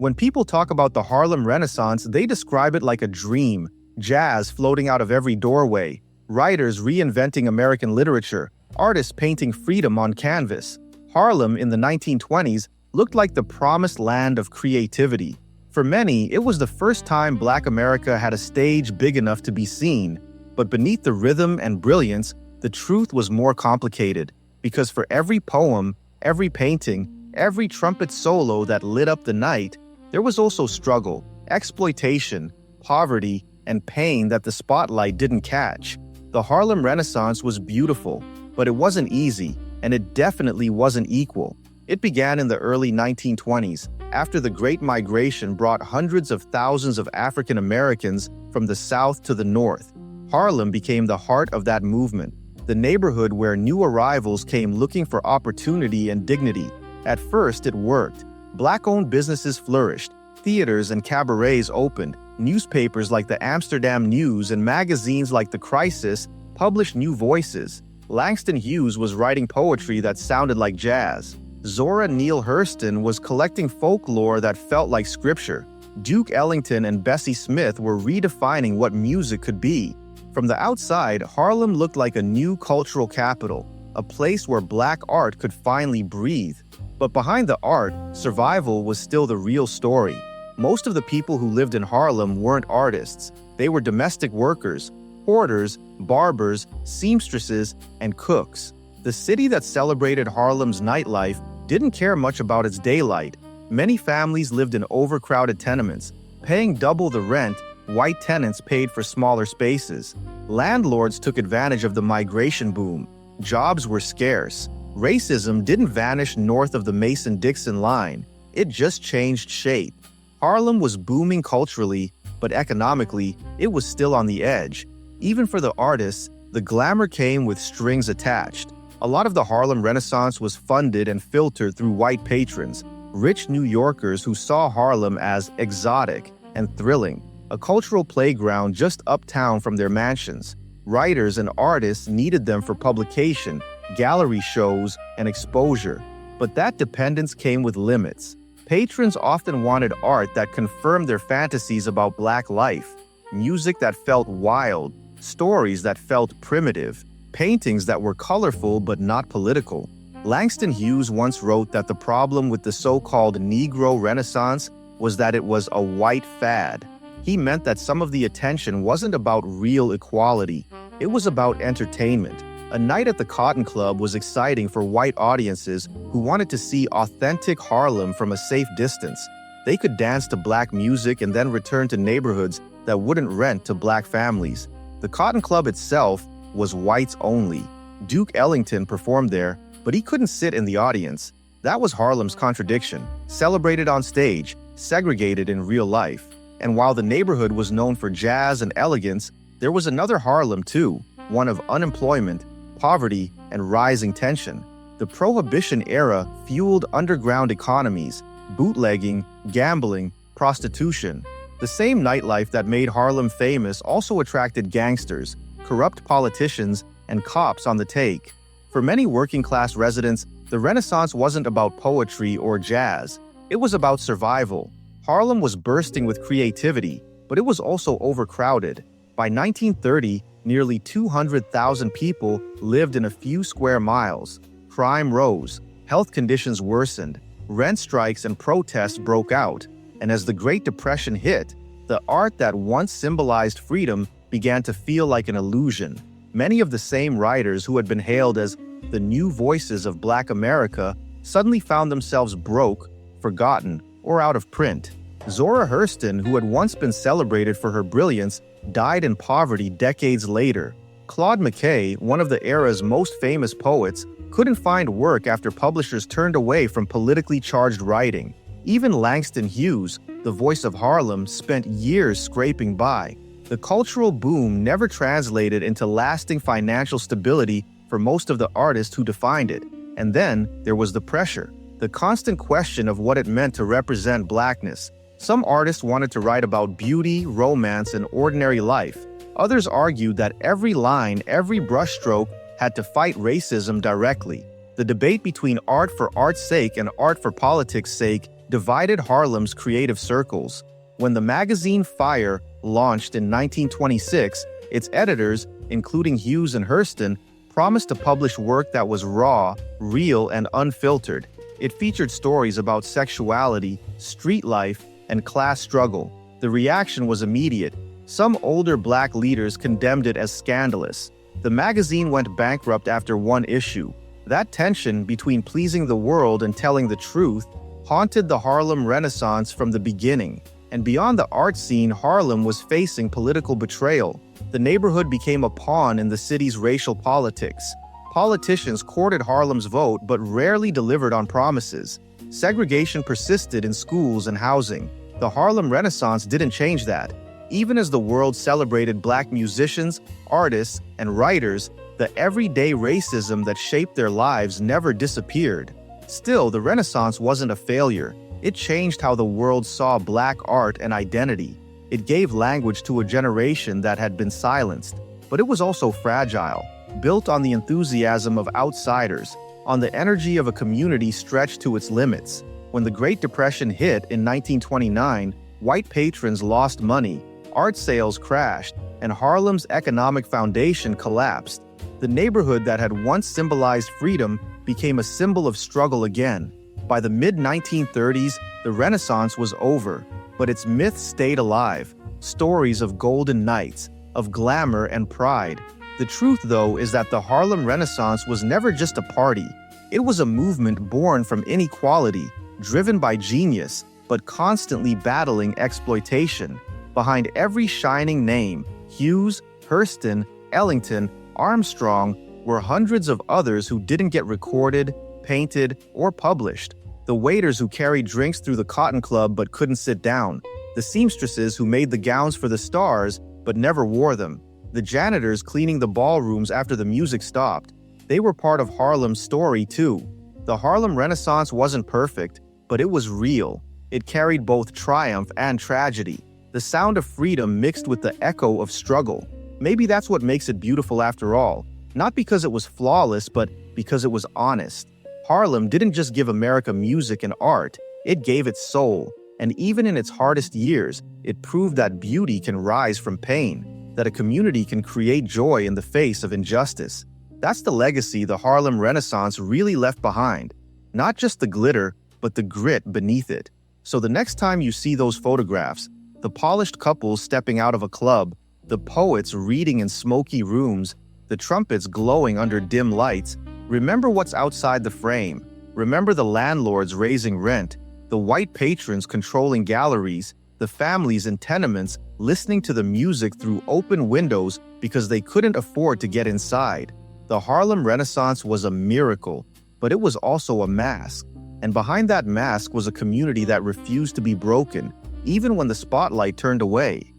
When people talk about the Harlem Renaissance, they describe it like a dream, jazz floating out of every doorway, writers reinventing American literature, artists painting freedom on canvas. Harlem in the 1920s looked like the promised land of creativity. For many, it was the first time Black America had a stage big enough to be seen. But beneath the rhythm and brilliance, the truth was more complicated, because for every poem, every painting, every trumpet solo that lit up the night, there was also struggle, exploitation, poverty, and pain that the spotlight didn't catch. The Harlem Renaissance was beautiful, but it wasn't easy, and it definitely wasn't equal. It began in the early 1920s, after the Great Migration brought hundreds of thousands of African Americans from the South to the North. Harlem became the heart of that movement, the neighborhood where new arrivals came looking for opportunity and dignity. At first, it worked. Black-owned businesses flourished, theaters and cabarets opened, newspapers like the Amsterdam News and magazines like The Crisis published new voices. Langston Hughes was writing poetry that sounded like jazz. Zora Neale Hurston was collecting folklore that felt like scripture. Duke Ellington and Bessie Smith were redefining what music could be. From the outside, Harlem looked like a new cultural capital, a place where Black art could finally breathe. But behind the art, survival was still the real story. Most of the people who lived in Harlem weren't artists. They were domestic workers, porters, barbers, seamstresses, and cooks. The city that celebrated Harlem's nightlife didn't care much about its daylight. Many families lived in overcrowded tenements. Paying double the rent, white tenants paid for smaller spaces. Landlords took advantage of the migration boom. Jobs were scarce. Racism didn't vanish north of the Mason-Dixon line. It just changed shape. Harlem was booming culturally, but economically, it was still on the edge. Even for the artists, the glamour came with strings attached. A lot of the Harlem Renaissance was funded and filtered through white patrons, rich New Yorkers who saw Harlem as exotic and thrilling, a cultural playground just uptown from their mansions. Writers and artists needed them for publication, gallery shows, and exposure. But that dependence came with limits. Patrons often wanted art that confirmed their fantasies about Black life, music that felt wild, stories that felt primitive, paintings that were colorful but not political. Langston Hughes once wrote that the problem with the so-called Negro Renaissance was that it was a white fad. He meant that some of the attention wasn't about real equality. It was about entertainment. A night at the Cotton Club was exciting for white audiences who wanted to see authentic Harlem from a safe distance. They could dance to Black music and then return to neighborhoods that wouldn't rent to Black families. The Cotton Club itself was whites only. Duke Ellington performed there, but he couldn't sit in the audience. That was Harlem's contradiction, celebrated on stage, segregated in real life. And while the neighborhood was known for jazz and elegance, there was another Harlem too, one of unemployment, poverty, and rising tension. The Prohibition era fueled underground economies, bootlegging, gambling, prostitution. The same nightlife that made Harlem famous also attracted gangsters, corrupt politicians, and cops on the take. For many working-class residents, the Renaissance wasn't about poetry or jazz. It was about survival. Harlem was bursting with creativity, but it was also overcrowded. By 1930, nearly 200,000 people lived in a few square miles. Crime rose, health conditions worsened, rent strikes and protests broke out, and as the Great Depression hit, the art that once symbolized freedom began to feel like an illusion. Many of the same writers who had been hailed as the new voices of Black America suddenly found themselves broke, forgotten, or out of print. Zora Hurston, who had once been celebrated for her brilliance, died in poverty decades later. Claude McKay, one of the era's most famous poets, couldn't find work after publishers turned away from politically charged writing. Even Langston Hughes, the voice of Harlem, spent years scraping by. The cultural boom never translated into lasting financial stability for most of the artists who defined it. And then there was the pressure, the constant question of what it meant to represent Blackness. Some artists wanted to write about beauty, romance, and ordinary life. Others argued that every line, every brushstroke had to fight racism directly. The debate between art for art's sake and art for politics' sake divided Harlem's creative circles. When the magazine Fire launched in 1926, its editors, including Hughes and Hurston, promised to publish work that was raw, real, and unfiltered. It featured stories about sexuality, street life, and class struggle. The reaction was immediate. Some older black leaders condemned it as scandalous. The magazine went bankrupt after one issue. That tension between pleasing the world and telling the truth haunted the Harlem Renaissance from the beginning. And beyond the art scene, Harlem was facing political betrayal. The neighborhood became a pawn in the city's racial politics. Politicians courted Harlem's vote but rarely delivered on promises. Segregation persisted in schools and housing. The Harlem Renaissance didn't change that. Even as the world celebrated black musicians, artists, and writers, the everyday racism that shaped their lives never disappeared. Still, the Renaissance wasn't a failure. It changed how the world saw black art and identity. It gave language to a generation that had been silenced. But it was also fragile, built on the enthusiasm of outsiders, on the energy of a community stretched to its limits. When the Great Depression hit in 1929, white patrons lost money, art sales crashed, and Harlem's economic foundation collapsed. The neighborhood that had once symbolized freedom became a symbol of struggle again. By the mid-1930s, the Renaissance was over, but its myths stayed alive. Stories of golden nights, of glamour and pride. The truth, though, is that the Harlem Renaissance was never just a party. It was a movement born from inequality, driven by genius, but constantly battling exploitation. Behind every shining name, Hughes, Hurston, Ellington, Armstrong, were hundreds of others who didn't get recorded, painted, or published. The waiters who carried drinks through the Cotton Club but couldn't sit down. The seamstresses who made the gowns for the stars but never wore them. The janitors cleaning the ballrooms after the music stopped. They were part of Harlem's story too. The Harlem Renaissance wasn't perfect, but it was real. It carried both triumph and tragedy. The sound of freedom mixed with the echo of struggle. Maybe that's what makes it beautiful after all. Not because it was flawless, but because it was honest. Harlem didn't just give America music and art, it gave it soul. And even in its hardest years, it proved that beauty can rise from pain, that a community can create joy in the face of injustice. That's the legacy the Harlem Renaissance really left behind. Not just the glitter, but the grit beneath it. So the next time you see those photographs, the polished couples stepping out of a club, the poets reading in smoky rooms, the trumpets glowing under dim lights, remember what's outside the frame. Remember the landlords raising rent, the white patrons controlling galleries, the families in tenements listening to the music through open windows because they couldn't afford to get inside. The Harlem Renaissance was a miracle, but it was also a mask. And behind that mask was a community that refused to be broken, even when the spotlight turned away.